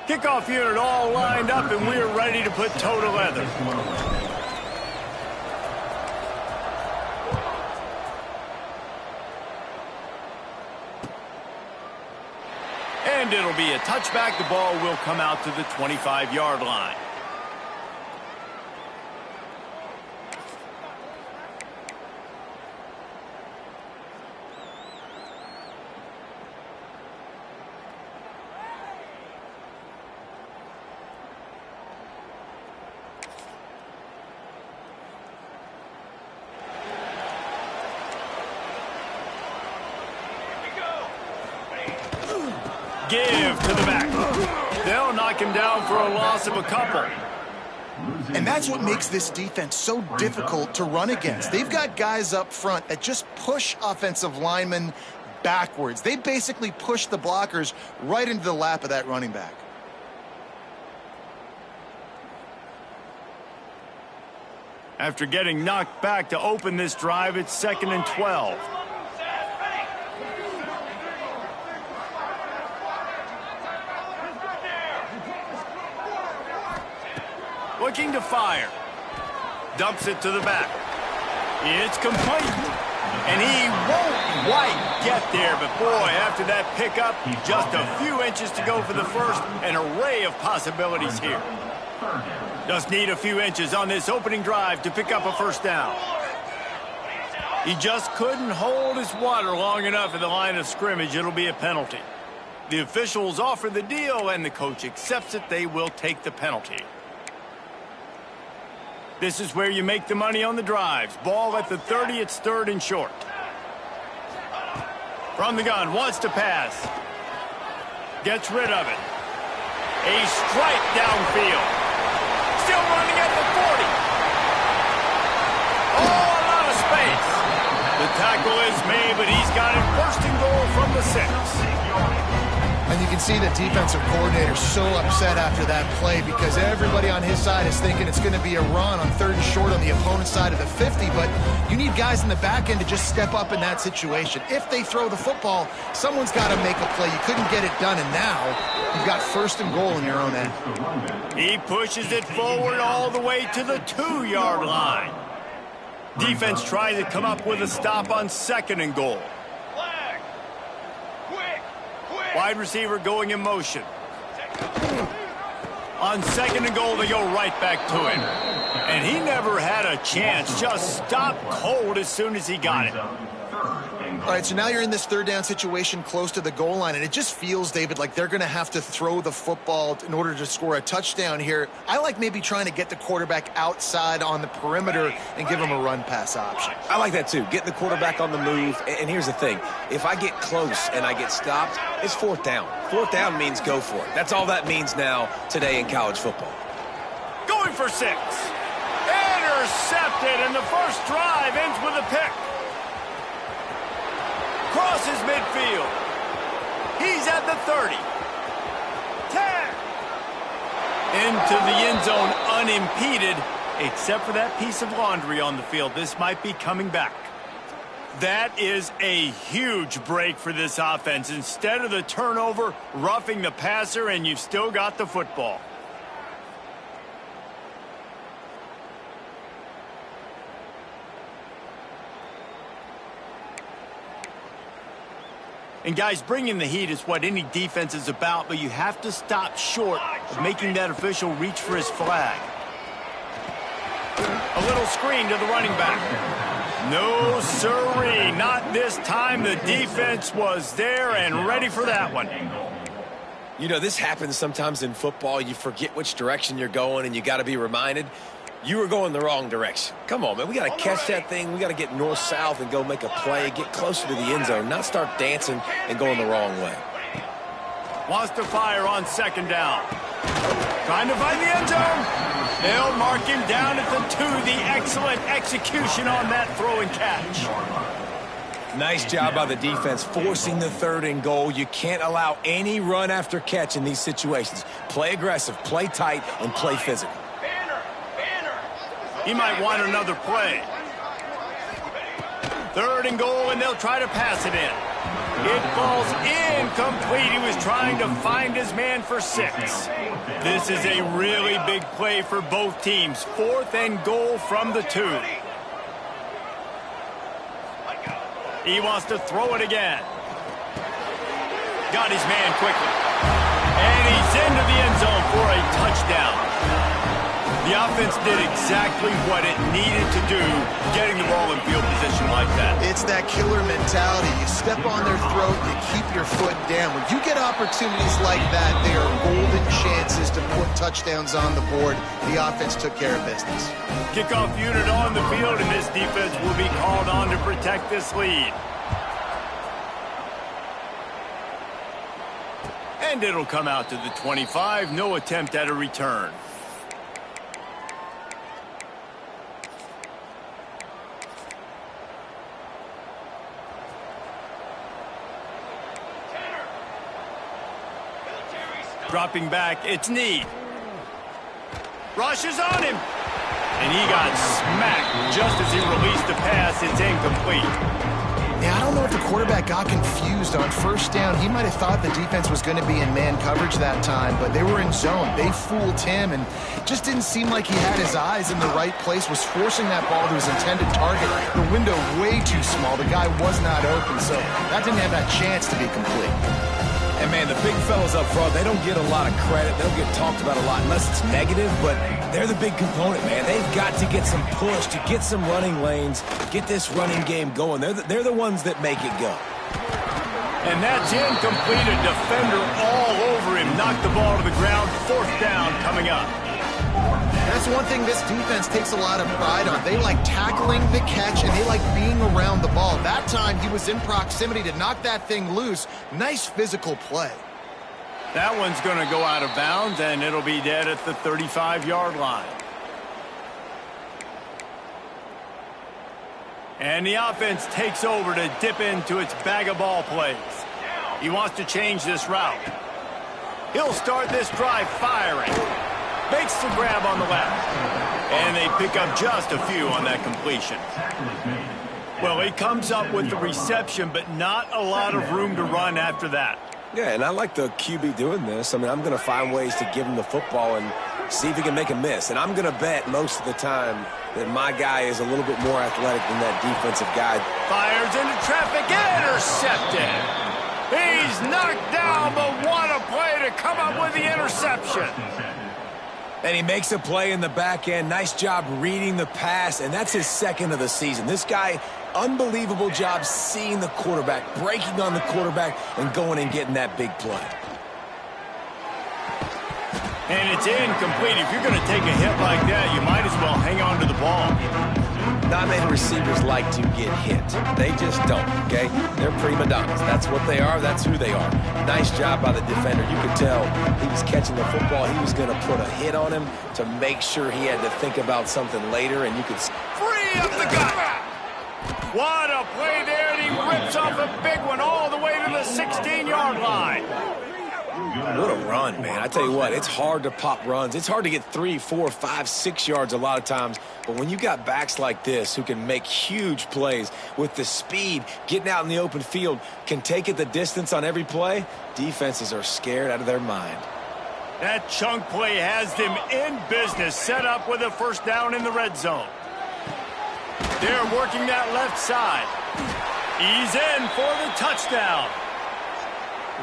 Kickoff unit all lined up, and we're ready to put toe to leather. And it'll be a touchback. The ball will come out to the 25-yard line. Give to the back. They'll knock him down for a loss of a couple. And that's what makes this defense so difficult to run against. They've got guys up front that just push offensive linemen backwards. They basically push the blockers right into the lap of that running back. After getting knocked back to open this drive, it's 2nd and 12. Looking to fire. Dumps it to the back. It's complete. And he won't quite get there, but boy, after that pickup, just a few inches to go for the first. An array of possibilities here. Just need a few inches on this opening drive to pick up a first down. He just couldn't hold his water long enough at the line of scrimmage. It'll be a penalty. The officials offer the deal, and the coach accepts it. They will take the penalty. This is where you make the money on the drives. Ball at the 30, it's 3rd and short. From the gun, wants to pass. Gets rid of it. A strike downfield. Still running at the 40. Oh, a lot of space. The tackle is made, but he's got it 1st and goal from the 6. And you can see the defensive coordinator so upset after that play because everybody on his side is thinking it's going to be a run on 3rd and short on the opponent's side of the 50, but you need guys in the back end to just step up in that situation. If they throw the football, someone's got to make a play. You couldn't get it done, and now you've got 1st and goal in your own end. He pushes it forward all the way to the 2-yard line. Defense trying to come up with a stop on 2nd and goal. Wide receiver going in motion. On 2nd and goal, they go right back to him. And he never had a chance. Just stopped cold as soon as he got it. All right, so now you're in this 3rd down situation close to the goal line, and it just feels, David, like they're going to have to throw the football in order to score a touchdown here. I like maybe trying to get the quarterback outside on the perimeter and give him a run-pass option. I like that, too. Get the quarterback on the move. And here's the thing. If I get close and I get stopped, it's 4th down. 4th down means go for it. That's all that means now today in college football. Going for 6. Intercepted, and the first drive ends with a pick. Crosses midfield. He's at the 30. 10. Into the end zone unimpeded, except for that piece of laundry on the field. This might be coming back. That is a huge break for this offense. Instead of the turnover, roughing the passer, and you've still got the football. And guys, bringing the heat is what any defense is about, but you have to stop short of making that official reach for his flag. A little screen to the running back. No, sirree, not this time. The defense was there and ready for that one. You know, this happens sometimes in football. You forget which direction you're going, and you got to be reminded you were going the wrong direction. Come on, man. We got to catch that thing. We got to get north-south and go make a play, get closer to the end zone, not start dancing and going the wrong way. Wants to fire on second down. Trying to find the end zone. They'll mark him down at the 2. The excellent execution on that throw and catch. Nice job by the defense forcing the 3rd and goal. You can't allow any run after catch in these situations. Play aggressive, play tight, and play physical. He might want another play. 3rd and goal, and they'll try to pass it in. It falls incomplete. He was trying to find his man for 6. This is a really big play for both teams. 4th and goal from the 2. He wants to throw it again. Got his man quickly. And he's into the end zone for a touchdown. The offense did exactly what it needed to do, getting the ball in field position like that. It's that killer mentality. You step on their throat, you keep your foot down. When you get opportunities like that, they are golden chances to put touchdowns on the board. The offense took care of business. Kickoff unit on the field, and this defense will be called on to protect this lead. And it'll come out to the 25. No attempt at a return. Dropping back, it's Need. Rushes on him. And he got smacked just as he released the pass. It's incomplete. Yeah, I don't know if the quarterback got confused on first down. He might have thought the defense was going to be in man coverage that time, but they were in zone. They fooled him, and just didn't seem like he had his eyes in the right place, was forcing that ball to his intended target. The window way too small. The guy was not open, so that didn't have that chance to be complete. And, man, the big fellas up front, they don't get a lot of credit. They don't get talked about a lot unless it's negative, but they're the big component, man. They've got to get some push, to get some running lanes, get this running game going. They're the ones that make it go. And that's incomplete. A defender all over him. Knocked the ball to the ground. 4th down coming up. That's one thing this defense takes a lot of pride on. They like tackling the catch, and they like being around the ball. That time, he was in proximity to knock that thing loose. Nice physical play. That one's going to go out of bounds, and it'll be dead at the 35-yard line. And the offense takes over to dip into its bag of ball plays. He wants to change this route. He'll start this drive firing. Makes the grab on the left. And they pick up just a few on that completion. Well, he comes up with the reception, but not a lot of room to run after that. Yeah, and I like the QB doing this. I mean, I'm going to find ways to give him the football and see if he can make a miss. And I'm going to bet most of the time that my guy is a little bit more athletic than that defensive guy. Fires into traffic, intercepted. He's knocked down, but what a play to come up with the interception. And he makes a play in the back end. Nice job reading the pass, and that's his 2nd of the season. This guy, unbelievable job seeing the quarterback, breaking on the quarterback, and going and getting that big play. And it's incomplete. If you're going to take a hit like that, you might as well hang on to the ball. Not many receivers like to get hit. They just don't, okay? They're prima donnas. That's what they are. That's who they are. Nice job by the defender. You could tell he was catching the football. He was going to put a hit on him to make sure he had to think about something later, and you could... Free up the gut! What a play there, and he rips off a big one all the way to the 16-yard line. What a run, man. I tell you what, it's hard to pop runs. It's hard to get 3, 4, 5, 6 yards a lot of times. But when you got backs like this who can make huge plays with the speed, getting out in the open field, can take it the distance on every play, defenses are scared out of their mind. That chunk play has them in business, set up with a 1st down in the red zone. They're working that left side. He's in for the touchdown.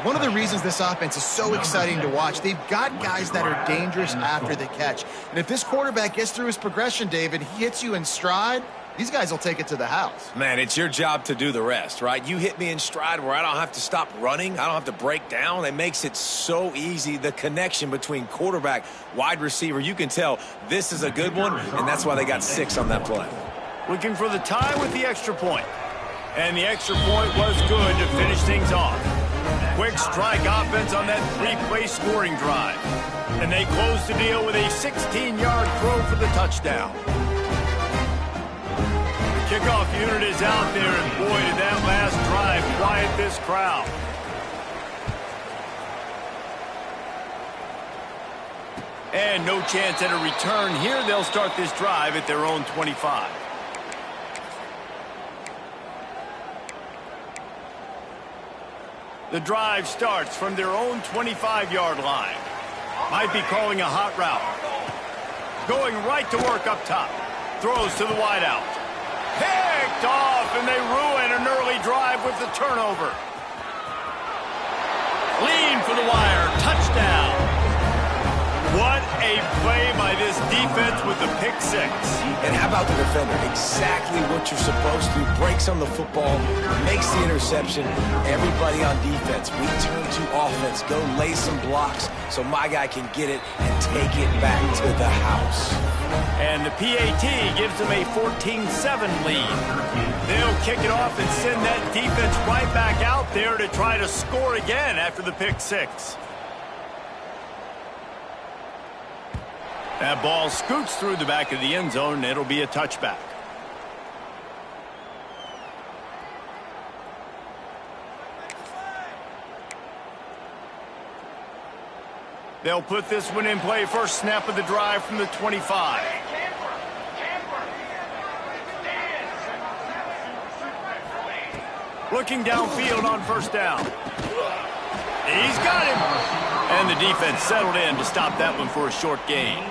One of the reasons this offense is so exciting to watch, they've got guys that are dangerous after the catch. And if this quarterback gets through his progression, David, he hits you in stride, these guys will take it to the house. Man, it's your job to do the rest, right? You hit me in stride where I don't have to stop running. I don't have to break down. It makes it so easy. The connection between quarterback, wide receiver, you can tell this is a good one, and that's why they got 6 on that play. Looking for the tie with the extra point. And the extra point was good to finish things off. Quick strike offense on that 3-play scoring drive. And they close the deal with a 16-yard throw for the touchdown. The kickoff unit is out there, and boy, did that last drive quiet this crowd. And no chance at a return here. They'll start this drive at their own 25. The drive starts from their own 25-yard line. Might be calling a hot route. Going right to work up top. Throws to the wideout. Picked off, and they ruin an early drive with the turnover. Lean for the wire. Touchdown. What a play by this defense with the pick 6. And how about the defender? Exactly what you're supposed to. Breaks on the football, makes the interception. Everybody on defense, we turn to offense. Go lay some blocks so my guy can get it and take it back to the house. And the PAT gives them a 14-7 lead. They'll kick it off and send that defense right back out there to try to score again after the pick 6. That ball scoots through the back of the end zone, and it'll be a touchback. They'll put this one in play. First snap of the drive from the 25. Looking downfield on first down. He's got him. And the defense settled in to stop that one for a short gain.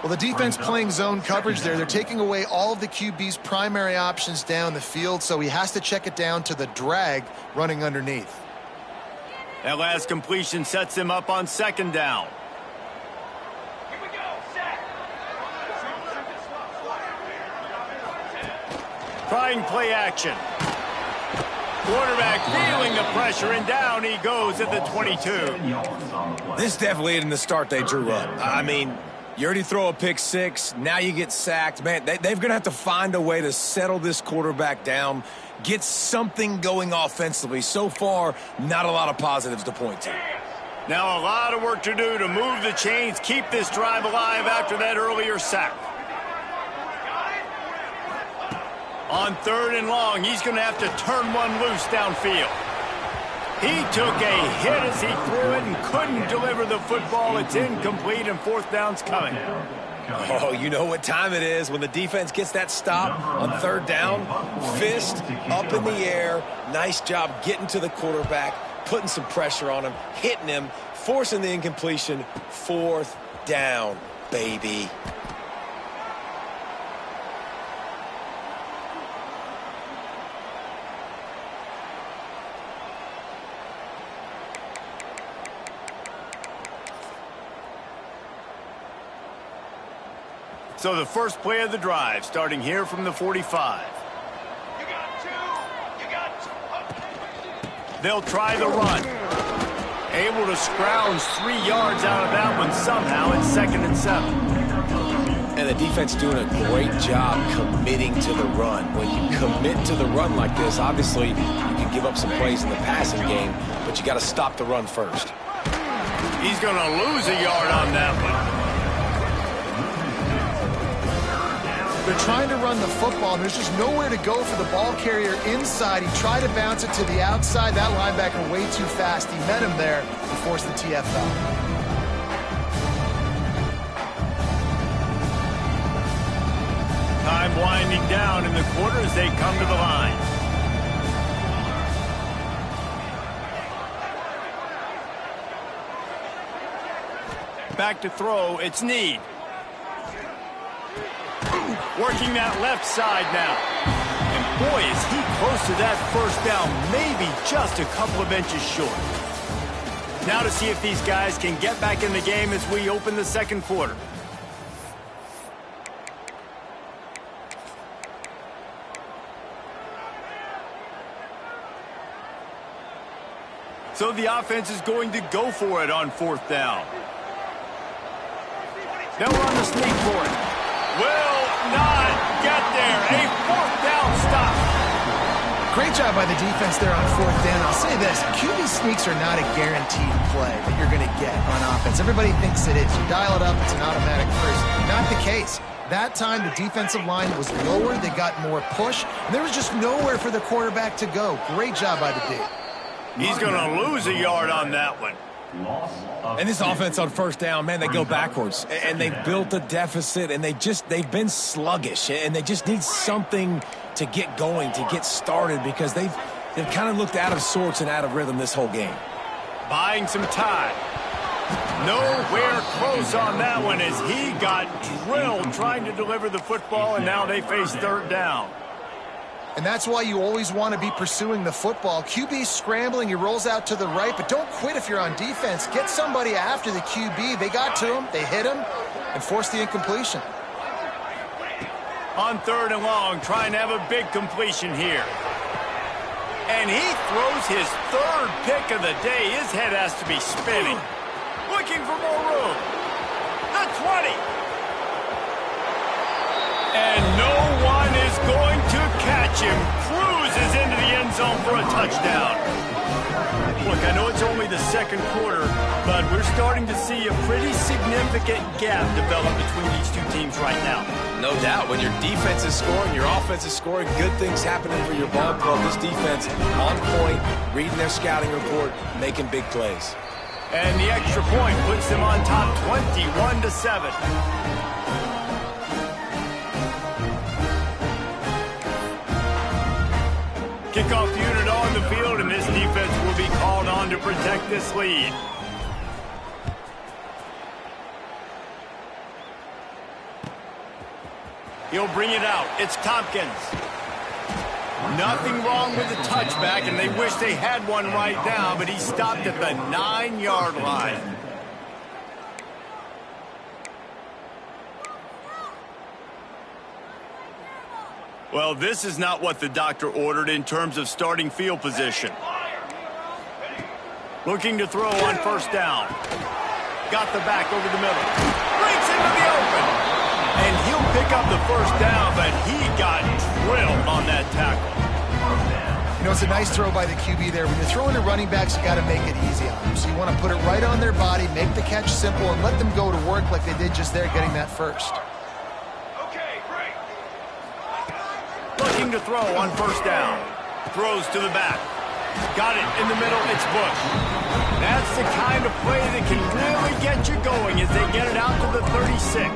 Well, the defense playing zone coverage there. They're taking away all of the QB's primary options down the field, so he has to check it down to the drag running underneath. That last completion sets him up on second down. Here we go, set. Trying play action. Quarterback feeling the pressure, and down he goes at the 22. This definitely isn't the start they drew up. I mean, you already throw a pick 6. Now you get sacked. Man, they're going to have to find a way to settle this quarterback down, get something going offensively. So far, not a lot of positives to point to. Now a lot of work to do to move the chains, keep this drive alive after that earlier sack. On 3rd and long, he's going to have to turn one loose downfield. He took a hit as he threw it and couldn't deliver the football. It's incomplete, and 4th down's coming. Oh, you know what time it is when the defense gets that stop on 3rd down. Fist up in the air. Nice job getting to the quarterback, putting some pressure on him, hitting him, forcing the incompletion. 4th down, baby. So the first play of the drive, starting here from the 45. You got 2. You got 2. They'll try the run. Able to scrounge 3 yards out of that one somehow. It's 2nd and 7. And the defense doing a great job committing to the run. When you commit to the run like this, obviously you can give up some plays in the passing game, but you got to stop the run first. He's going to lose a yard on that one. They're trying to run the football, and there's just nowhere to go for the ball carrier inside. He tried to bounce it to the outside. That linebacker way too fast. He met him there and forced the TFL. Time winding down in the quarter as they come to the line. Back to throw. It's Need. Working that left side now. And boy, is he close to that first down, maybe just a couple of inches short. Now to see if these guys can get back in the game as we open the second quarter. So the offense is going to go for it on 4th down. They'll run the sneak for it. Will not get there. A 4th down stop. Great job by the defense there on 4th down. I'll say this, QB sneaks are not a guaranteed play that you're going to get on offense. Everybody thinks it is. You dial it up, it's an automatic first. Not the case. That time, the defensive line was lower. They got more push, and there was just nowhere for the quarterback to go. Great job by the D. He's going to lose a yard on that one. And this offense on 1st down, man, they go backwards. And they've built a deficit, and they've been sluggish. And they just need something to get going, to get started, because they've kind of looked out of sorts and out of rhythm this whole game. Buying some time. Nowhere close on that one as he got drilled trying to deliver the football, and now they face 3rd down. And that's why you always want to be pursuing the football. QB's scrambling, he rolls out to the right, but don't quit if you're on defense. Get somebody after the QB. They got to him, they hit him, and forced the incompletion. On 3rd and long, trying to have a big completion here. And he throws his 3rd pick of the day. His head has to be spinning. Looking for more room. The 20. And no one is going to catch him. Cruises into the end zone for a touchdown. Look, I know it's only the 2nd quarter, but we're starting to see a pretty significant gap develop between these two teams right now. No doubt. When your defense is scoring, your offense is scoring, good things happening for your ball club. This defense on point, reading their scouting report, making big plays. And the extra point puts them on top 21-7. Kickoff unit on the field, and this defense will be called on to protect this lead. He'll bring it out. It's Tompkins. Nothing wrong with the touchback, and they wish they had one right now, but he stopped at the 9-yard line. Well, this is not what the doctor ordered in terms of starting field position. Looking to throw on 1st down. Got the back over the middle. Breaks into the open. And he'll pick up the 1st down, but he got drilled on that tackle. You know, it's a nice throw by the QB there. When you're throwing to running backs, you got to make it easy on them. So you want to put it right on their body, make the catch simple, and let them go to work like they did just there, getting that 1st. Looking to throw on 1st down. Throws to the back. Got it in the middle. It's Bush. That's the kind of play that can really get you going as they get it out to the 36.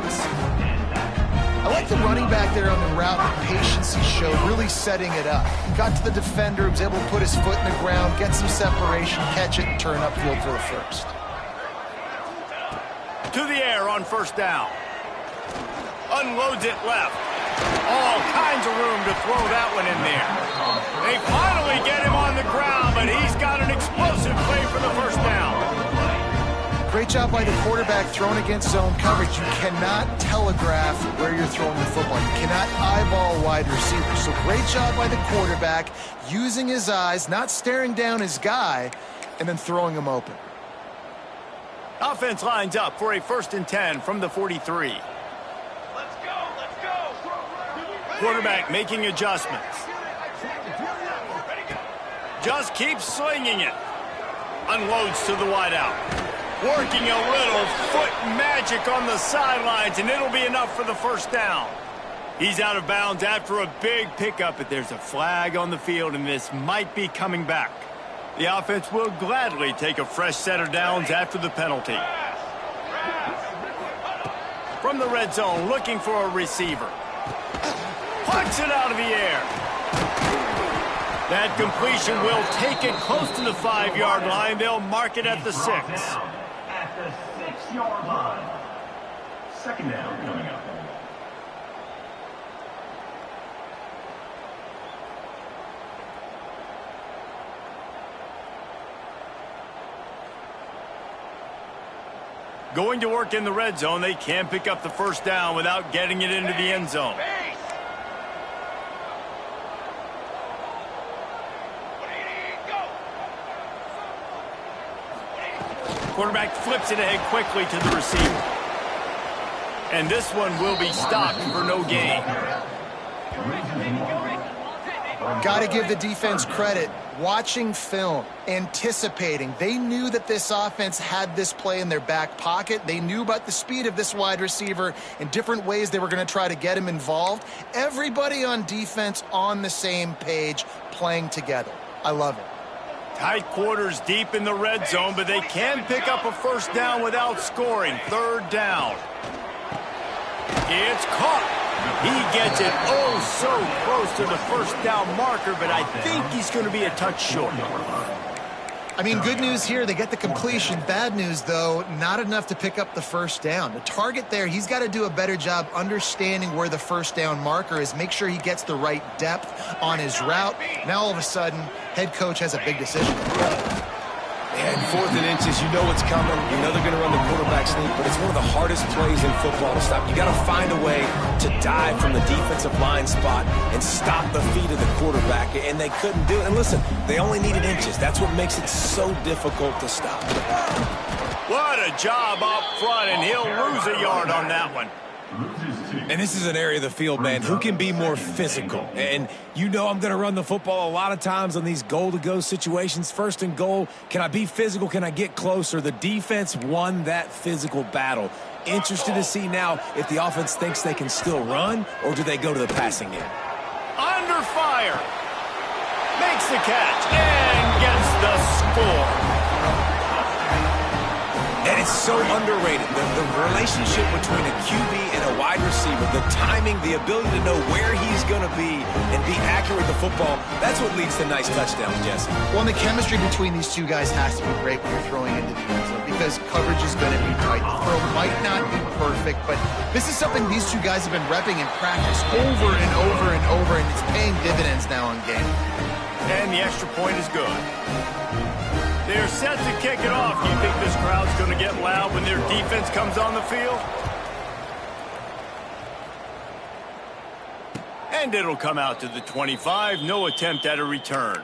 I like the running back there on the route, the patience he showed, really setting it up. Got to the defender, was able to put his foot in the ground, get some separation, catch it, and turn upfield for the 1st. To the air on 1st down. Unloads it left. All kinds of room to throw that one in there. They finally get him on the ground, but he's got an explosive play for the 1st down. Great job by the quarterback throwing against zone coverage. You cannot telegraph where you're throwing the football. You cannot eyeball wide receiver. So great job by the quarterback using his eyes, not staring down his guy, and then throwing him open. Offense lines up for a 1st and 10 from the 43. Quarterback making adjustments. Just keeps slinging it. Unloads to the wideout. Working a little foot magic on the sidelines, and it'll be enough for the 1st down. He's out of bounds after a big pickup, but there's a flag on the field, and this might be coming back. The offense will gladly take a fresh set of downs after the penalty. From the red zone, looking for a receiver. Plucks it out of the air. That completion will take it close to the 5-yard line. They'll mark it at the 6. At the 6-yard line. 2nd down coming up. Going to work in the red zone. They can't pick up the 1st down without getting it into the end zone. Quarterback flips it ahead quickly to the receiver. And this one will be stopped for no gain. Got to give the defense credit. Watching film, anticipating. They knew that this offense had this play in their back pocket. They knew about the speed of this wide receiver and different ways they were going to try to get him involved. Everybody on defense on the same page, playing together. I love it. Tight quarters deep in the red zone, but they can pick up a first down without scoring. Third down. It's caught. He gets it so close to the first down marker, but I think he's going to be a touch short. I mean, good news here, they get the completion. Bad news, though, not enough to pick up the first down. The target there, he's got to do a better job understanding where the first down marker is, make sure he gets the right depth on his route. Now, all of a sudden, head coach has a big decision. And 4th and inches, you know what's coming. You know they're going to run the quarterback sneak, but it's one of the hardest plays in football to stop. You got to find a way to dive from the defensive line spot and stop the feet of the quarterback, and they couldn't do it. And listen, they only needed inches. That's what makes it so difficult to stop. What a job up front, and he'll lose a yard on that one. And this is an area of the field, man, who can be more physical. And you know I'm going to run the football a lot of times on these goal-to-go situations. 1st and goal, can I be physical? Can I get closer? The defense won that physical battle. Interested to see now if the offense thinks they can still run, or do they go to the passing game? Under fire. Makes the catch and gets the score. And it's so underrated, the relationship between a QB and a wide receiver, the timing, the ability to know where he's going to be and be accurate with the football, that's what leads to nice touchdowns, Jesse. Well, and the chemistry between these two guys has to be great when you're throwing into the end zone because coverage is going to be tight. The throw might not be perfect, but this is something these two guys have been repping in practice over and over and over, and it's paying dividends now on game. And the extra point is good. They're set to kick it off. Do you think this crowd's going to get loud when their defense comes on the field? And it'll come out to the 25. No attempt at a return.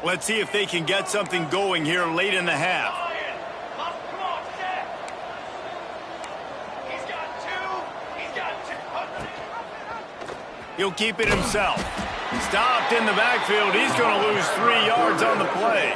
Let's see if they can get something going here late in the half. He'll keep it himself. Stopped in the backfield. He's going to lose 3 yards on the play.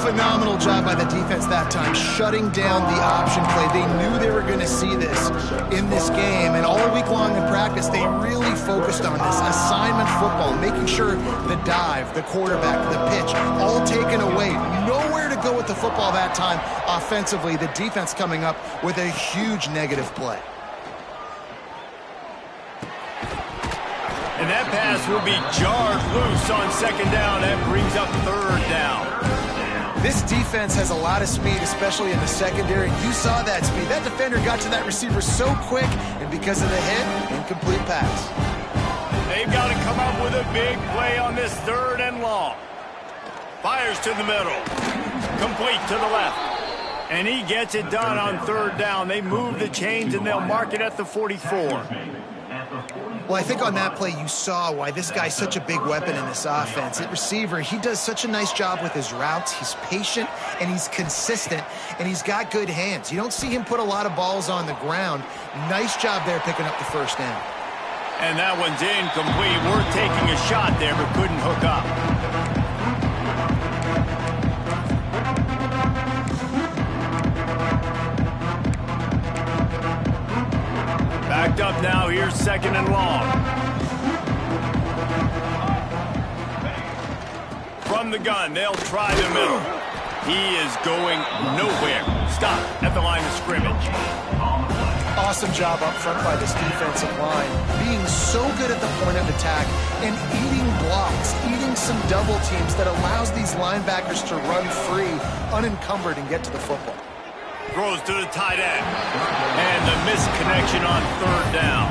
Phenomenal job by the defense that time, shutting down the option play. They knew they were going to see this in this game, and all week long in practice, they really focused on this assignment football, making sure the dive, the quarterback, the pitch, all taken away. Nowhere to go with the football that time offensively. The defense coming up with a huge negative play. And that pass will be jarred loose on 2nd down. That brings up 3rd down. This defense has a lot of speed, especially in the secondary. You saw that speed. That defender got to that receiver so quick, and because of the hit, incomplete pass. They've got to come up with a big play on this 3rd and long. Fires to the middle. Complete to the left. And he gets it done on 3rd down. They move the chains, and they'll mark it at the 44. Well, I think on that play you saw why this guy's such a big weapon in this offense. At receiver, he does such a nice job with his routes. He's patient, and he's consistent, and he's got good hands. You don't see him put a lot of balls on the ground. Nice job there picking up the first down. And that one's incomplete. We're taking a shot there, but couldn't hook up. Backed up now. Here's 2nd and long. From the gun, they'll try the middle. He is going nowhere. Stop at the line of scrimmage. Awesome job up front by this defensive line. Being so good at the point of attack and eating blocks, eating some double teams that allows these linebackers to run free, unencumbered, and get to the football. Throws to the tight end. And the misconnection on 3rd down.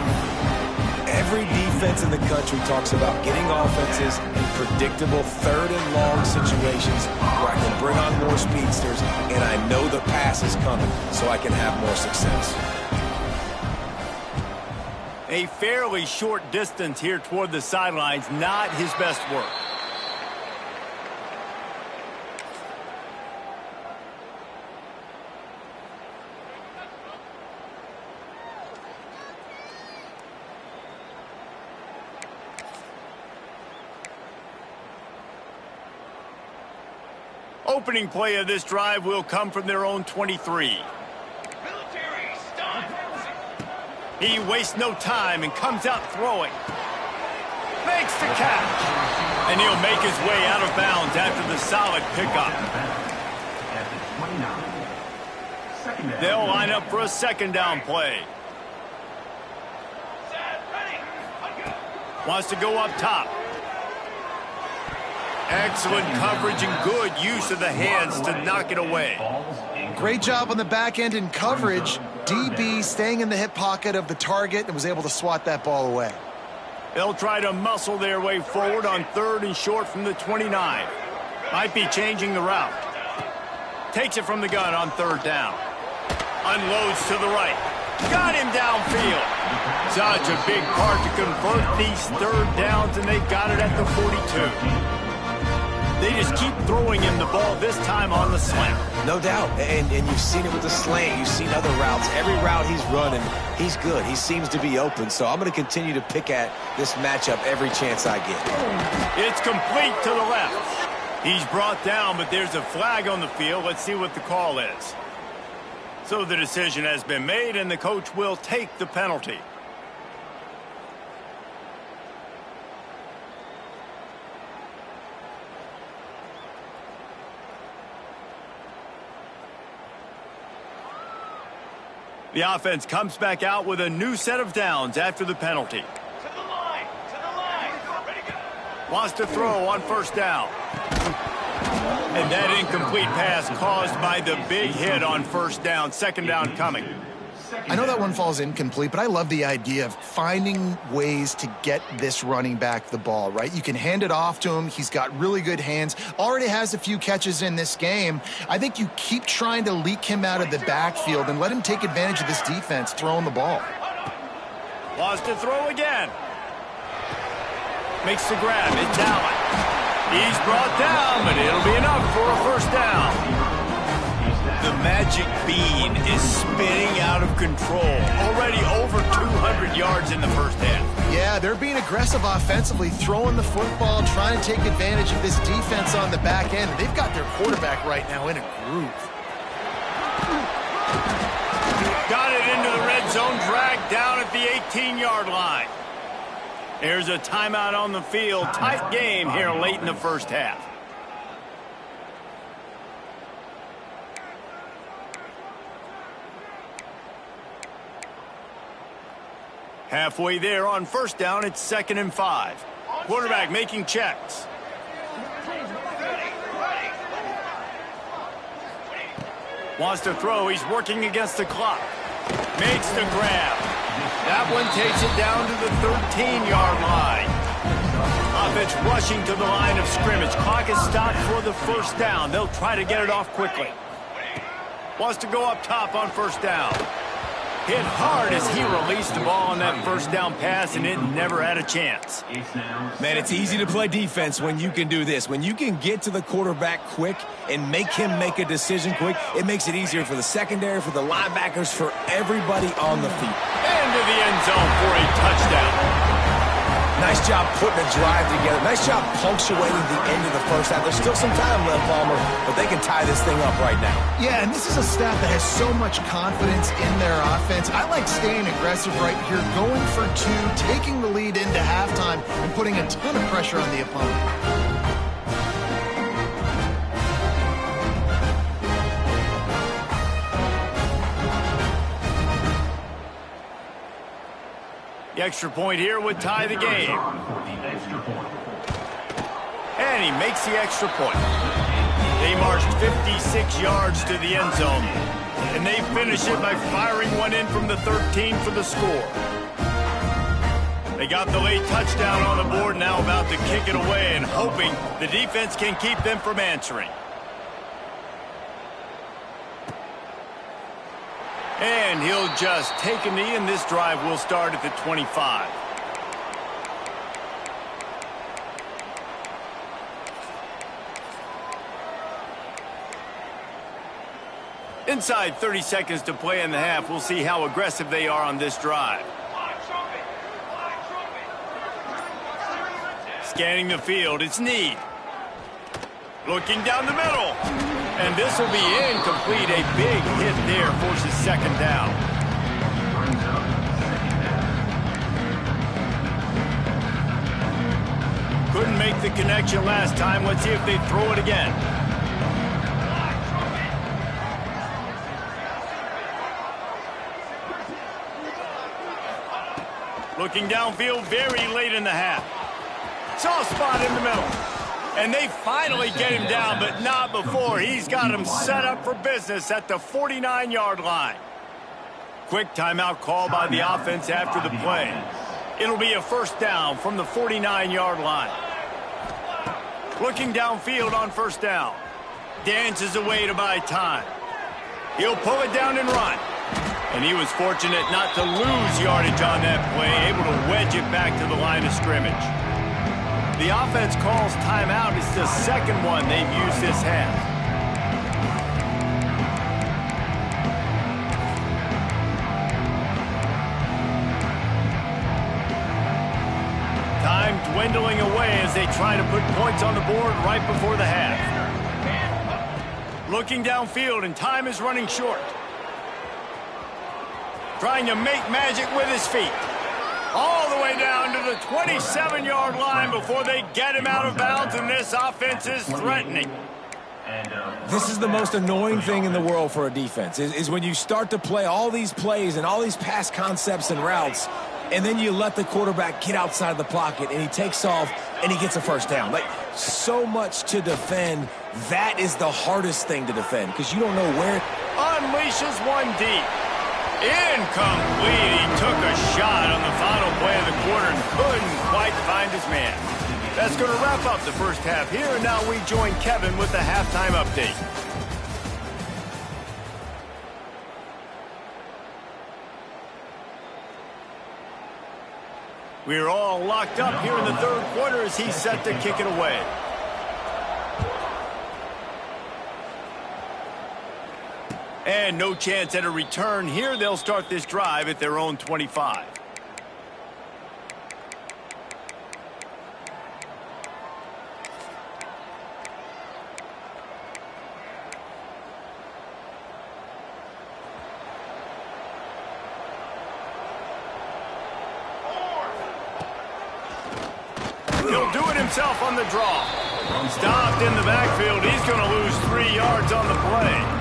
Every defense in the country talks about getting offenses in predictable 3rd and long situations where I can bring on more speedsters and I know the pass is coming so I can have more success. A fairly short distance here toward the sidelines, not his best work. Opening play of this drive will come from their own 23. He wastes no time and comes out throwing. Makes the catch. And he'll make his way out of bounds after the solid pickup. They'll line up for a second down play. Wants to go up top. Excellent coverage and good use of the hands to knock it away. Great job on the back end in coverage. DB staying in the hip pocket of the target and was able to swat that ball away. They'll try to muscle their way forward on 3rd and short from the 29. Might be changing the route. Takes it from the gun on 3rd down. Unloads to the right. Got him downfield. Such a big part to convert these 3rd downs, and they got it at the 42. They just keep throwing him the ball, this time on the slant. No doubt, and you've seen it with the slant. You've seen other routes. Every route he's running, he's good. He seems to be open, so I'm going to continue to pick at this matchup every chance I get. It's complete to the left. He's brought down, but there's a flag on the field. Let's see what the call is. So the decision has been made, and the coach will take the penalty. The offense comes back out with a new set of downs after the penalty. To the line. Ready, go. Wants to throw on 1st down. And that incomplete pass caused by the big hit on 1st down. 2nd down coming. I know that one falls incomplete, but I love the idea of finding ways to get this running back the ball, right? You can hand it off to him. He's got really good hands. Already has a few catches in this game. I think you keep trying to leak him out of the backfield and let him take advantage of this defense throwing the ball. Wants to throw again. Makes the grab. It's Allen. He's brought down, but it'll be enough for a 1st down. The magic bean is spinning out of control. Already over 200 yards in the 1st half. Yeah, they're being aggressive offensively, throwing the football, trying to take advantage of this defense on the back end. They've got their quarterback right now in a groove. Got it into the red zone, dragged down at the 18-yard line. There's a timeout on the field. Tight game here late in the 1st half. Halfway there on 1st down, it's 2nd and 5. Quarterback making checks. Wants to throw. He's working against the clock. Makes the grab. That one takes it down to the 13-yard line. Offense rushing to the line of scrimmage. Clock is stopped for the 1st down. They'll try to get it off quickly. Wants to go up top on 1st down. Hit hard as he released the ball on that 1st down pass, and it never had a chance. Man, it's easy to play defense when you can do this. When you can get to the quarterback quick and make him make a decision quick, it makes it easier for the secondary, for the linebackers, for everybody on the field. Into the end zone for a touchdown. Nice job putting a drive together. Nice job punctuating the end of the 1st half. There's still some time left, Palmer, but they can tie this thing up right now. Yeah, and this is a staff that has so much confidence in their offense. I like staying aggressive right here, going for 2, taking the lead into halftime, and putting a ton of pressure on the opponent. The extra point here would tie the game. And he makes the extra point. They marched 56 yards to the end zone. And they finish it by firing one in from the 13 for the score. They got the late touchdown on the board, now about to kick it away and hoping the defense can keep them from answering. And he'll just take a knee, and this drive will start at the 25. Inside 30 seconds to play in the half. We'll see how aggressive they are on this drive. Scanning the field, it's Need. Looking down the middle. And this will be incomplete. A big hit there forces second down. Couldn't make the connection last time. Let's see if they throw it again. Looking downfield very late in the half. Soft spot in the middle. And they finally get him down, but not before. He's got him set up for business at the 49-yard line. Quick timeout call by the offense after the play. It'll be a first down from the 49-yard line. Looking downfield on first down. Dances away to buy time. He'll pull it down and run. And he was fortunate not to lose yardage on that play, able to wedge it back to the line of scrimmage. The offense calls timeout. It's the second one they've used this half. Time dwindling away as they try to put points on the board right before the half. Looking downfield, and time is running short. Trying to make magic with his feet. All the way down to the 27-yard line before they get him out of bounds, and this offense is threatening. This is the most annoying thing in the world for a defense, is when you start to play all these plays and all these pass concepts and routes, and then you let the quarterback get outside of the pocket, and he takes off, and he gets a first down. Like, so much to defend. That is the hardest thing to defend, because you don't know where. Unleashes one deep. Incomplete. He took a shot on the final play of the quarter and couldn't quite find his man. That's going to wrap up the first half here, and now we join Kevin with the halftime update. We're all locked up here in the third quarter as he's set to kick it away. And no chance at a return here. They'll start this drive at their own 25. He'll do it himself on the draw. Stopped in the backfield. He's going to lose 3 yards on the play.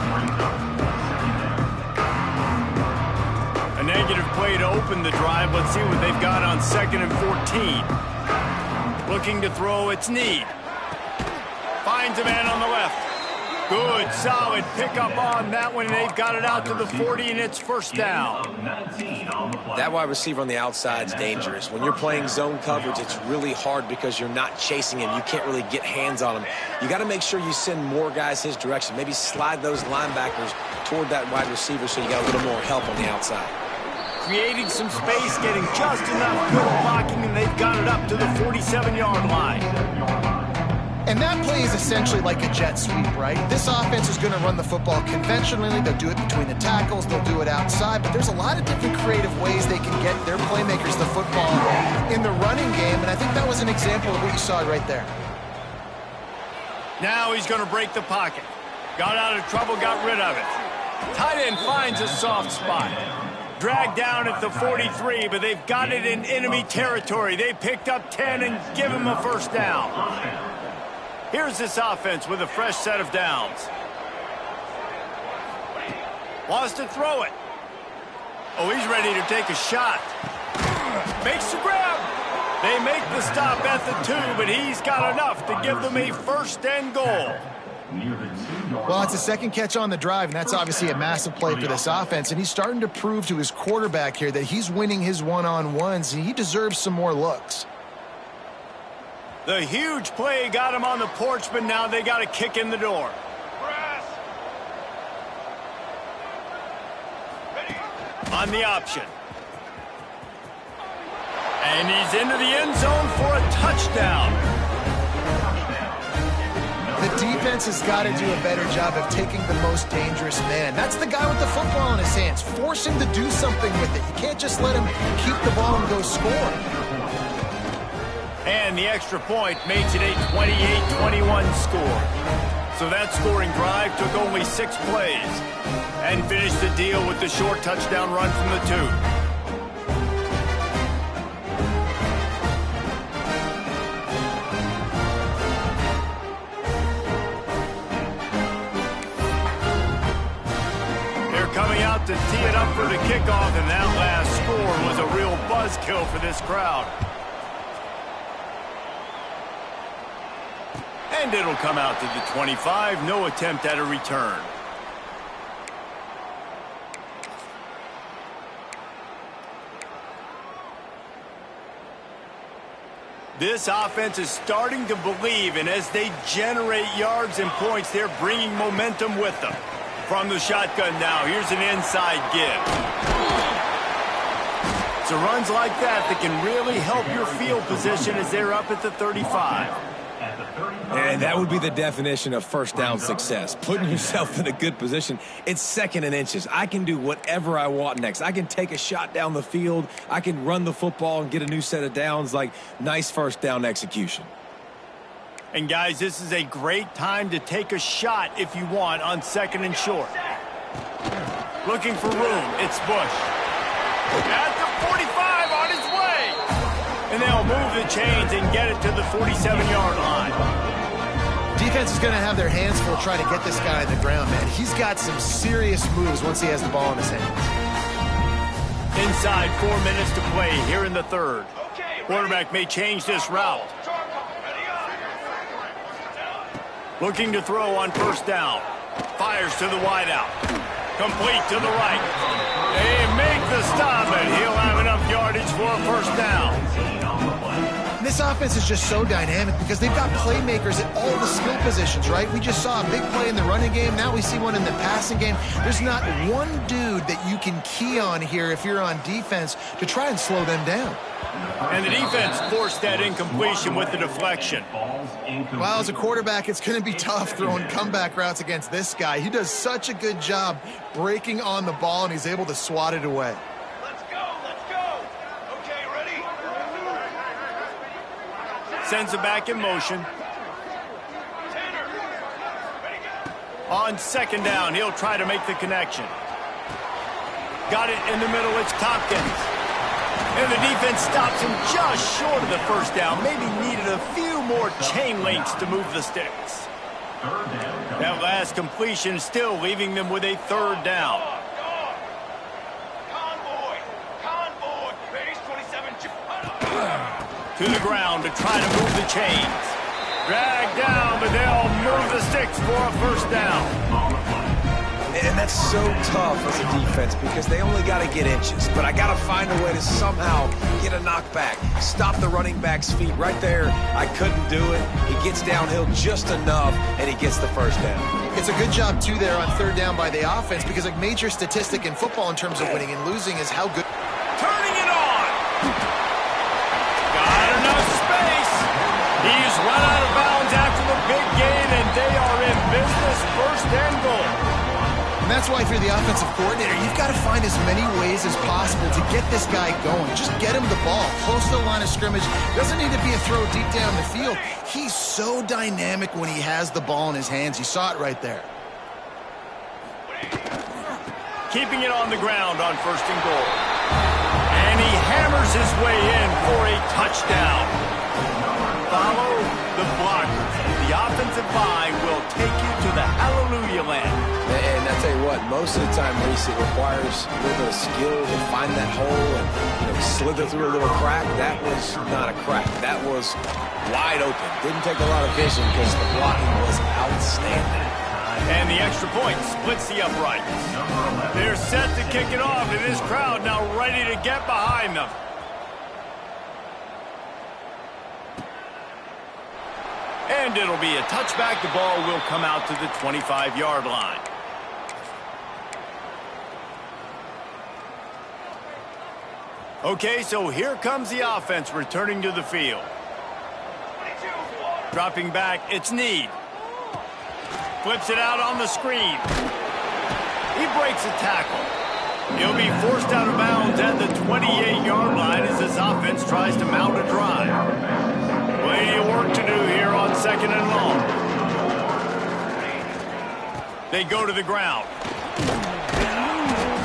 A negative play to open the drive. Let's see what they've got on 2nd and 14. Looking to throw, it's Need. Finds a man on the left. Good, solid pickup on that one. They've got it out to the 40, and it's first down. That wide receiver on the outside is dangerous. When you're playing zone coverage, it's really hard because you're not chasing him. You can't really get hands on him. You got to make sure you send more guys his direction. Maybe slide those linebackers toward that wide receiver so you got a little more help on the outside. Creating some space, getting just enough good blocking, and they've got it up to the 47-yard line. And that play is essentially like a jet sweep, right? This offense is going to run the football conventionally. They'll do it between the tackles. They'll do it outside. But there's a lot of different creative ways they can get their playmakers the football in the running game. And I think that was an example of what you saw right there. Now he's going to break the pocket. Got out of trouble, got rid of it. Tight end finds a soft spot. Dragged down at the 43, but they've got it in enemy territory. They picked up 10 and give him a first down. Here's this offense with a fresh set of downs. Wants to throw it. Oh, he's ready to take a shot. Makes the grab. They make the stop at the 2, but he's got enough to give them a first and goal. Well, it's a second catch on the drive, and that's obviously a massive play for this offense. And he's starting to prove to his quarterback here that he's winning his one-on-ones, and he deserves some more looks. The huge play got him on the porch, but now they got a kick in the door. on the option. And he's into the end zone for a touchdown. The defense has got to do a better job of taking the most dangerous man. That's the guy with the football in his hands. Force him to do something with it. You can't just let him keep the ball and go score. And the extra point makes it a 28-21 score. So that scoring drive took only 6 plays and finished the deal with the short touchdown run from the 2. Coming out to tee it up for the kickoff, and that last score was a real buzzkill for this crowd. And it'll come out to the 25, no attempt at a return. This offense is starting to believe, and as they generate yards and points, they're bringing momentum with them. From the shotgun now, here's an inside give. So runs like that can really help your field position as they're up at the 35. And that would be the definition of first down success. Putting yourself in a good position. It's 2nd and inches. I can do whatever I want next. I can take a shot down the field. I can run the football and get a new set of downs. Like, nice first down execution. And guys, this is a great time to take a shot if you want on 2nd and short. Looking for room, it's Bush. At the 45, on his way. And they'll move the chains and get it to the 47-yard line. Defense is going to have their hands full trying to get this guy on the ground, man. He's got some serious moves once he has the ball in his hands. Inside 4 minutes to play here in the 3rd. Quarterback may change this route. Looking to throw on first down. Fires to the wideout. Complete to the right. They make the stop, and he'll have enough yardage for a first down. This offense is just so dynamic because they've got playmakers at all the skill positions, right? We just saw a big play in the running game. Now we see one in the passing game. There's not one dude that you can key on here if you're on defense to try and slow them down. And the defense forced that incompletion with the deflection. Well, as a quarterback, it's going to be tough throwing comeback routes against this guy. He does such a good job breaking on the ball, and he's able to swat it away. Let's go, let's go. Okay, ready? Sends it back in motion. On 2nd down, he'll try to make the connection. Got it in the middle, it's Tompkins. And the defense stops him just short of the first down. Maybe needed a few more chain links to move the sticks. That last completion still leaving them with a 3rd down. Convoy, base 27. To the ground to try to move the chains. Dragged down, but they'll move the sticks for a first down. And that's so tough as a defense because they only got to get inches. But I got to find a way to somehow get a knockback. Stop the running back's feet right there. I couldn't do it. He gets downhill just enough, and he gets the first down. It's a good job, too, there on 3rd down by the offense because a major statistic in football in terms of winning and losing is how good. Turning it on. Got enough space. He's run out of bounds after the big gain, and they are in business. 1st and goal. And that's why if you're the offensive coordinator, you've got to find as many ways as possible to get this guy going. Just get him the ball close to the line of scrimmage. Doesn't need to be a throw deep down the field. He's so dynamic when he has the ball in his hands. You saw it right there. Keeping it on the ground on 1st and goal. And he hammers his way in for a touchdown. Follow the blockers. The offensive line will take you to the hallelujah land. And I tell you what, most of the time, Reese, it requires a little bit of skill to find that hole and, slither through a little crack. That was not a crack. That was wide open. Didn't take a lot of vision because the blocking was outstanding. And the extra point splits the uprights. They're set to kick it off, and this crowd now ready to get behind them. And it'll be a touchback. The ball will come out to the 25-yard line. Okay, so here comes the offense returning to the field. Dropping back, it's Need. Flips it out on the screen. He breaks a tackle. He'll be forced out of bounds at the 28-yard line as his offense tries to mount a drive. Plenty of work to do here on 2nd and long. They go to the ground.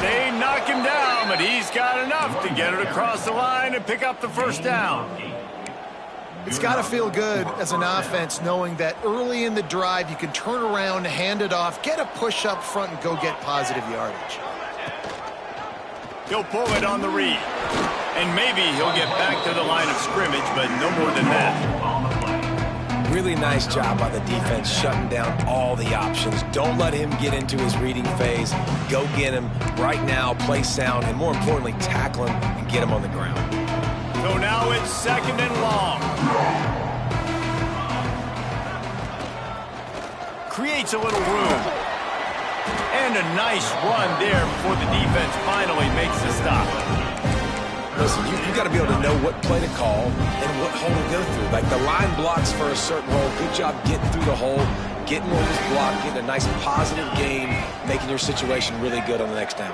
They knock him down, but he's got enough to get it across the line and pick up the first down. It's got to feel good as an offense knowing that early in the drive you can turn around, hand it off, get a push up front, and go get positive yardage. He'll pull it on the read. And maybe he'll get back to the line of scrimmage, but no more than that. Really nice job by the defense shutting down all the options. Don't let him get into his reading phase. Go get him right now, play sound, and more importantly, tackle him and get him on the ground. So now it's 2nd and long. Creates a little room. And a nice run there before the defense finally makes the stop. Listen, you got to be able to know what play to call and what hole to go through. Like the line blocks for a certain hole. Good job getting through the hole, getting where this block, getting a nice positive gain, making your situation really good on the next down.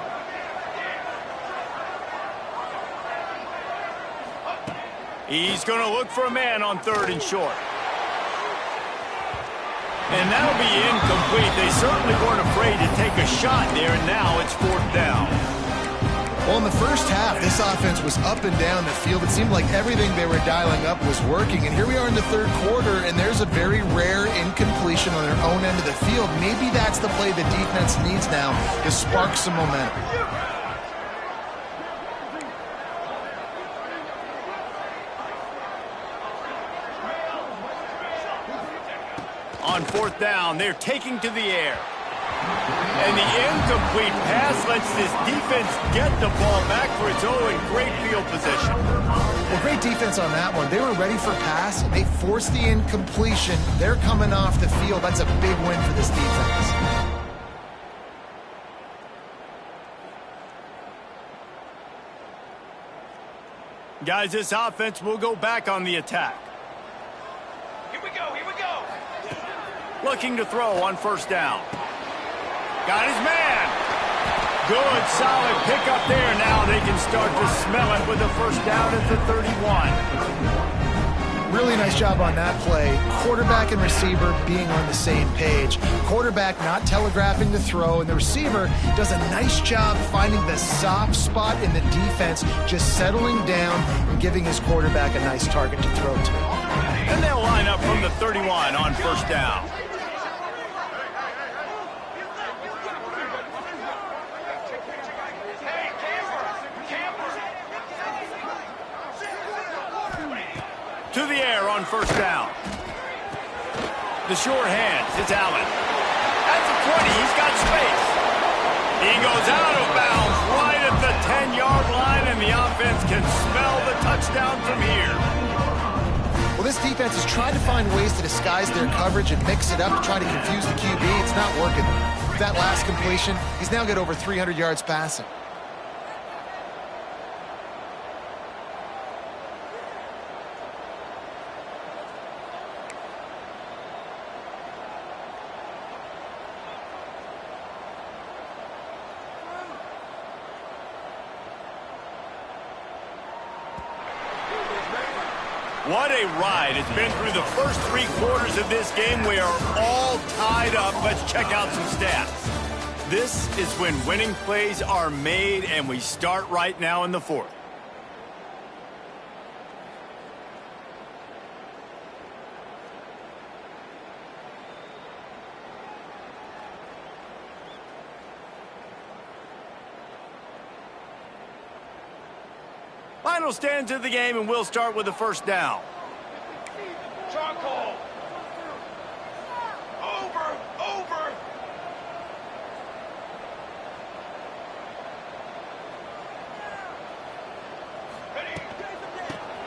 He's going to look for a man on 3rd and short. And that'll be incomplete. They certainly weren't afraid to take a shot there, and now it's 4th down. Well, in the first half, this offense was up and down the field. It seemed like everything they were dialing up was working. And here we are in the 3rd quarter, and there's a very rare incompletion on their own end of the field. Maybe that's the play the defense needs now to spark some momentum. On 4th down, they're taking to the air. And the incomplete pass lets this defense get the ball back for its own great field position. Well, great defense on that one. They were ready for pass. They forced the incompletion. They're coming off the field. That's a big win for this defense. Guys, this offense will go back on the attack. Here we go, here we go. Looking to throw on 1st down. Got his man. Good, solid pickup there. Now they can start to smell it with a 1st down at the 31. Really nice job on that play. Quarterback and receiver being on the same page. Quarterback not telegraphing the throw, and the receiver does a nice job finding the soft spot in the defense, just settling down and giving his quarterback a nice target to throw to. And they'll line up from the 31 on 1st down. To the air on 1st down. The short hands, it's Allen. At the 20, he's got space. He goes out of bounds right at the 10-yard line, and the offense can smell the touchdown from here. Well, this defense is trying to find ways to disguise their coverage and mix it up to try to confuse the QB. It's not working. With that last completion, he's now got over 300 yards passing. What a ride. It's been through the first 3 quarters of this game. We are all tied up. Let's check out some stats. This is when winning plays are made, and we start right now in the 4th. Final stands of the game, and we'll start with the 1st down. Charcoal. Over.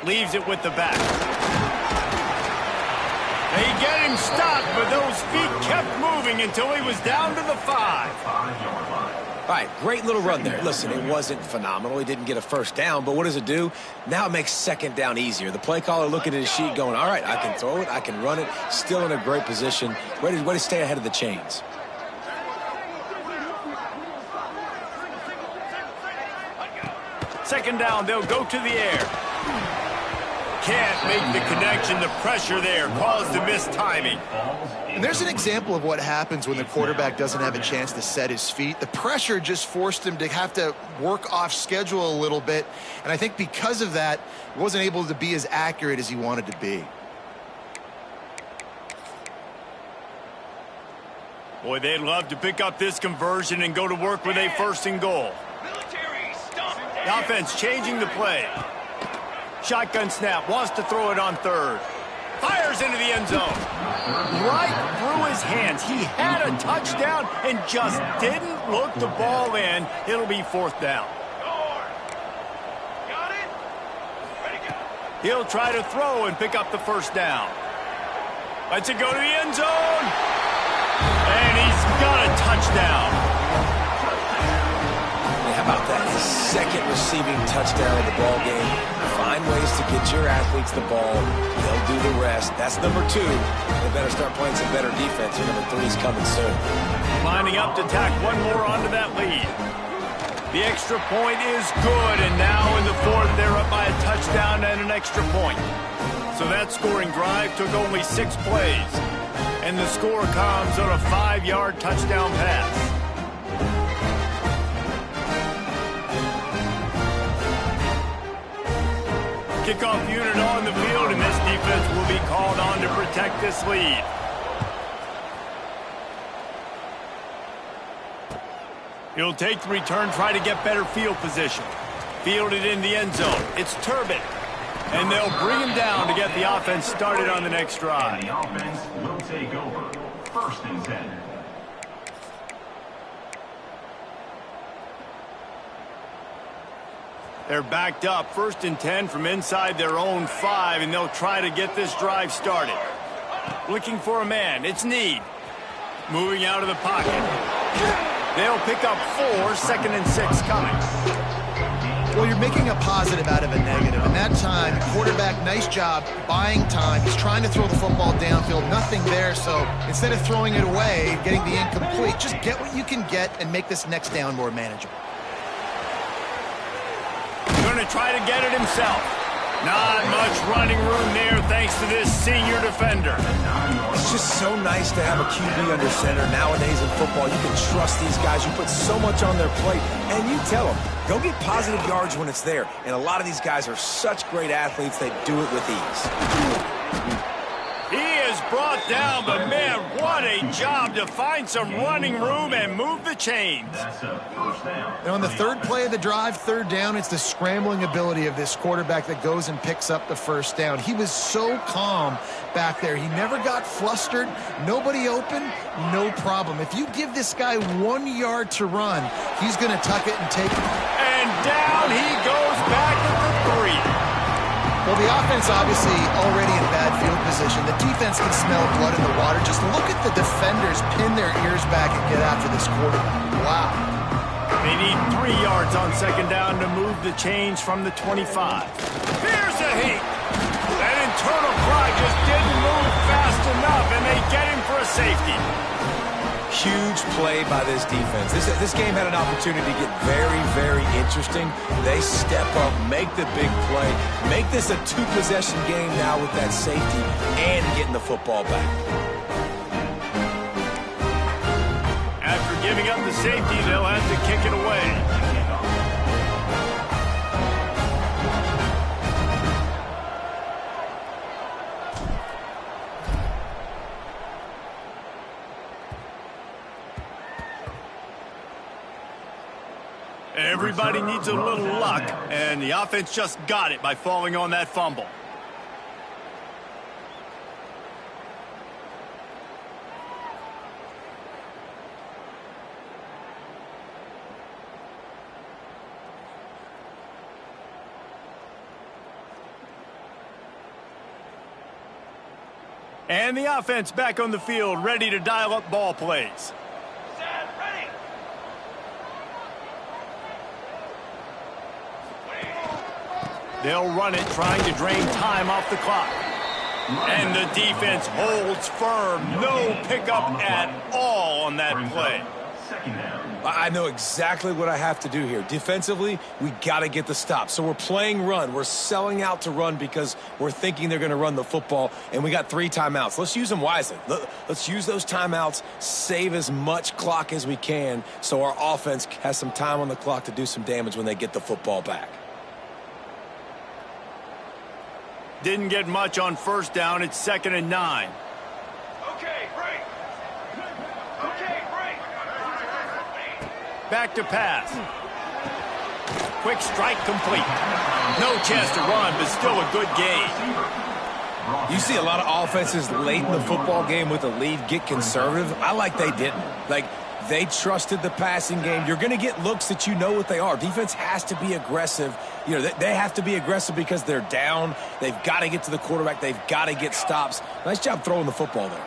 Leaves it with the back. They get him stopped, but those feet kept moving until he was down to the 5. 5-yard line. All right, great little run there. Listen, it wasn't phenomenal. He didn't get a first down, but what does it do? Now it makes second down easier. The play caller looking at his sheet going, all right, I can throw it, I can run it, still in a great position, ready to stay ahead of the chains. Second down, they'll go to the air. Can't make the connection. The pressure there caused the missed timing. And there's an example of what happens when the quarterback doesn't have a chance to set his feet. The pressure just forced him to have to work off schedule a little bit. And I think because of that, he wasn't able to be as accurate as he wanted to be. Boy, they'd love to pick up this conversion and go to work with a first and goal. The offense changing the play. Shotgun snap, wants to throw it on third. Fires into the end zone. Right through his hands. He had a touchdown and just didn't look the ball in. It'll be fourth down. He'll try to throw and pick up the first down. Lets it go to the end zone. And he's got a touchdown. How about that? His second receiving touchdown of the ball game. Find ways to get your athletes the ball. They'll do the rest. That's number 2. They better start playing some better defense. Number 3's coming soon. Lining up to tack one more onto that lead. The extra point is good, and now in the fourth, they're up by a touchdown and an extra point. So that scoring drive took only 6 plays, and the score comes on a 5-yard touchdown pass. Kickoff unit on the field, and this defense will be called on to protect this lead. He'll take the return, try to get better field position. Fielded in the end zone. It's Turbin. And they'll bring him down to get the offense started on the next drive. And the offense will take over. First and 10. They're backed up, first and 10 from inside their own 5, and they'll try to get this drive started. Looking for a man, it's Need. Moving out of the pocket. They'll pick up 4, second and 6 coming. Well, you're making a positive out of a negative, and that time, quarterback, nice job buying time. He's trying to throw the football downfield, nothing there, so instead of throwing it away, getting the incomplete, just get what you can get and make this next down more manageable. Going to try to get it himself. Not much running room there thanks to this senior defender. It's just so nice to have a QB under center. Nowadays in football, you can trust these guys. You put so much on their plate, and you tell them, go get positive yards when it's there. And a lot of these guys are such great athletes, they do it with ease. He is brought down, but man, what a job to find some running room and move the chains. That's a first down. And on the third play of the drive, third down, it's the scrambling ability of this quarterback that goes and picks up the first down. He was so calm back there. He never got flustered. Nobody open, no problem. If you give this guy 1 yard to run, he's going to tuck it and take it. And down he goes back at the 3. Well, the offense obviously already in bad field position. The defense can smell blood in the water. Just look at the defenders pin their ears back and get after this quarterback. Wow. They need 3 yards on second down to move the chains from the 25. Here's a heat. That internal cry just didn't move fast enough, and they get him for a safety. Huge play by this defense. This game had an opportunity to get very, very interesting. They step up, make the big play, make this a 2-possession game now with that safety and getting the football back. After giving up the safety, they'll have to kick it away. Everybody needs a little luck, and the offense just got it by falling on that fumble. And the offense back on the field, ready to dial up ball plays. They'll run it, trying to drain time off the clock. And the defense holds firm. No pickup at all on that play. I know exactly what I have to do here. Defensively, we got to get the stop. So we're playing run. We're selling out to run because we're thinking they're going to run the football, and we got 3 timeouts. Let's use them wisely. Let's use those timeouts, save as much clock as we can so our offense has some time on the clock to do some damage when they get the football back. Didn't get much on first down. It's 2nd and 9. Okay, break. Okay, break. Back to pass. Quick strike complete. No chance to run, but still a good gain. You see a lot of offenses late in the football game with a lead get conservative. I like they didn't. Like, they trusted the passing game. You're going to get looks that you know what they are. Defense has to be aggressive. You know, they have to be aggressive because they're down. They've got to get to the quarterback. They've got to get stops. Nice job throwing the football there.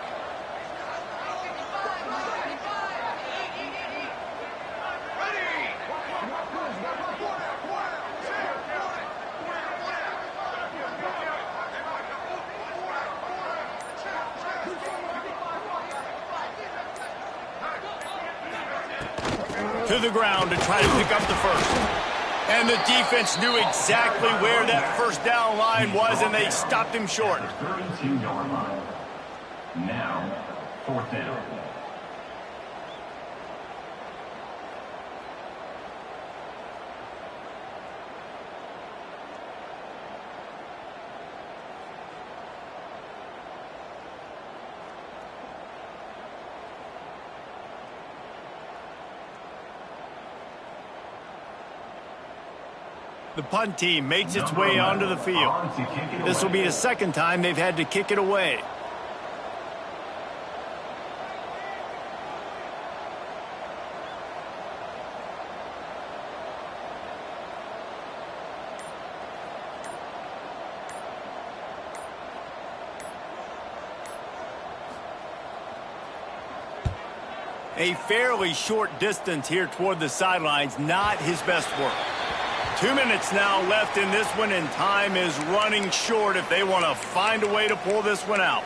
To the ground to try to pick up the first. And the defense knew exactly where that first down line was, and they stopped him short. 32-yard line. Now, 4th down. The punt team makes its way onto the field. This will be the 2nd time they've had to kick it away. A fairly short distance here toward the sidelines, not his best work. 2 minutes now left in this one, and time is running short if they want to find a way to pull this one out.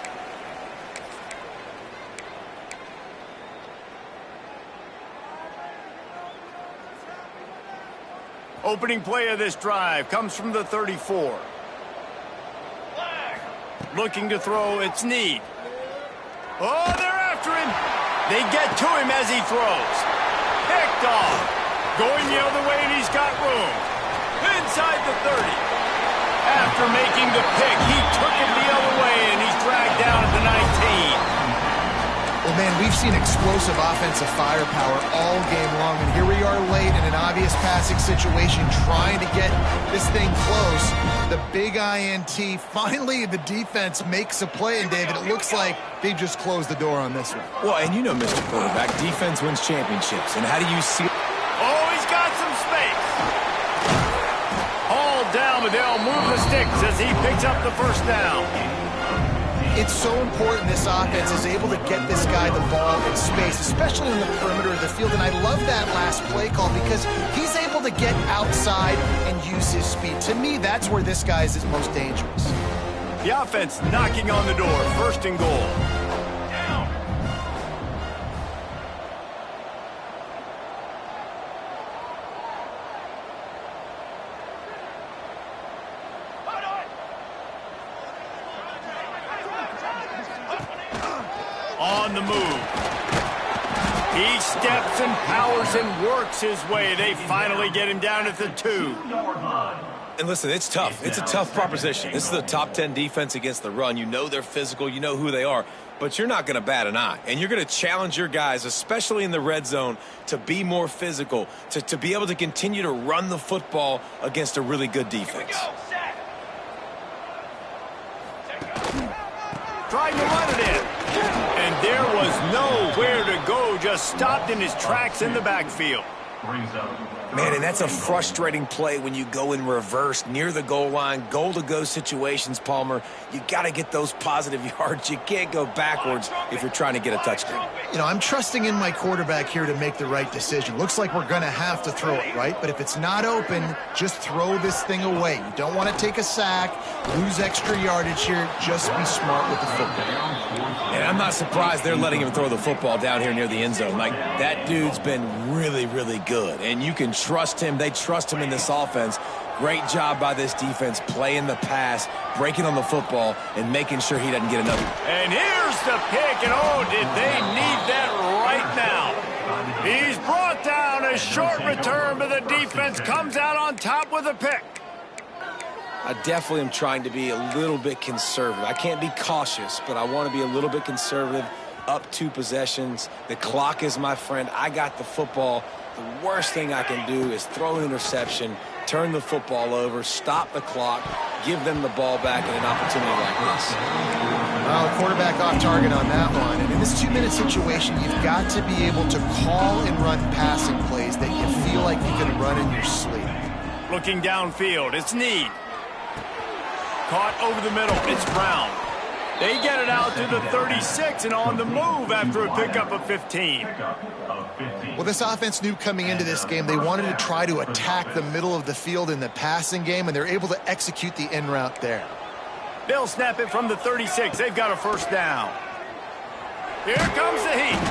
Opening play of this drive comes from the 34. Looking to throw, it's Need. Oh, they're after him. They get to him as he throws. Picked off. Going the other way, and he's got room. Inside the 30. After making the pick, he took it the other way, and he's dragged down at the 19. Well, man, we've seen explosive offensive firepower all game long, and here we are late in an obvious passing situation trying to get this thing close. The big INT, finally the defense makes a play, and David, it looks like they just closed the door on this one. Well, and you know, Mr. Quarterback, defense wins championships, and how do you see... Oh, he's got some space. Hauled down, but they'll move the sticks as he picks up the first down. It's so important this offense is able to get this guy the ball in space, especially in the perimeter of the field. And I love that last play call because he's able to get outside and use his speed. To me, that's where this guy is his most dangerous. The offense knocking on the door, 1st and goal. On the move. He steps and powers and works his way. They finally get him down at the 2. And listen, it's tough. It's a tough proposition. This is the top 10 defense against the run. You know they're physical. You know who they are. But you're not going to bat an eye. And you're going to challenge your guys, especially in the red zone, to be more physical, to be able to continue to run the football against a really good defense. Trying to run it in. And there was nowhere to go, just stopped in his tracks in the backfield. Man, and that's a frustrating play when you go in reverse near the goal line, goal-to-go situations, Palmer. You got to get those positive yards. You can't go backwards if you're trying to get a touchdown. You know, I'm trusting in my quarterback here to make the right decision. Looks like we're going to have to throw it, right? But if it's not open, just throw this thing away. You don't want to take a sack, lose extra yardage here. Just be smart with the football. And I'm not surprised they're letting him throw the football down here near the end zone. Like, that dude's been really, really good. And you can trust him. They trust him in this offense. Great job by this defense playing the pass, breaking on the football, and making sure he doesn't get another. And here's the pick, and oh, did they need that right now. He's brought down. A short return, but the defense comes out on top with a pick. I definitely am trying to be a little bit conservative. I can't be cautious, but I want to be a little bit conservative. Up 2 possessions. The clock is my friend. I got the football. The worst thing I can do is throw an interception, turn the football over, stop the clock, give them the ball back in an opportunity like this. Well, the quarterback off target on that one. And in this 2-minute situation, you've got to be able to call and run passing plays that you feel like you can run in your sleep. Looking downfield, it's Need. Caught over the middle, it's Brown. They get it out to the 36 and on the move after a pickup of 15. Well, this offense knew coming into this game they wanted to try to attack the middle of the field in the passing game, and they're able to execute the in route there. They'll snap it from the 36. They've got a first down. Here comes the heat.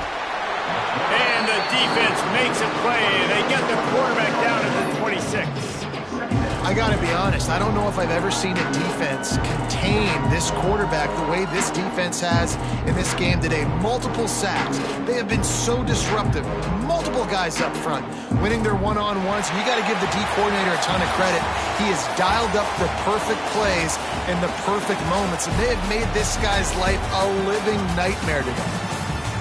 And the defense makes a play. They get the quarterback down to the 26. I got to be honest, I don't know if I've ever seen a defense contain this quarterback the way this defense has in this game today. Multiple sacks. They have been so disruptive. Multiple guys up front winning their one-on-ones. You got to give the D coordinator a ton of credit. He has dialed up the perfect plays in the perfect moments, and they have made this guy's life a living nightmare today.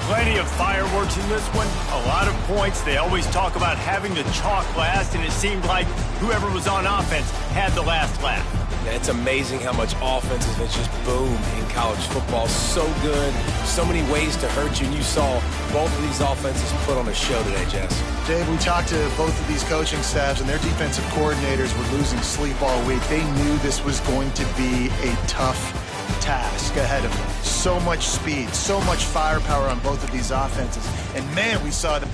Plenty of fireworks in this one. A lot of points. They always talk about having the chalk last, and it seemed like whoever was on offense had the last laugh. Yeah, it's amazing how much offenses have just boomed in college football. So good. So many ways to hurt you. And you saw both of these offenses put on a show today, Jess. Dave, we talked to both of these coaching staffs, and their defensive coordinators were losing sleep all week. They knew this was going to be a tough task ahead of them. So much speed, so much firepower on both of these offenses. And man, we saw them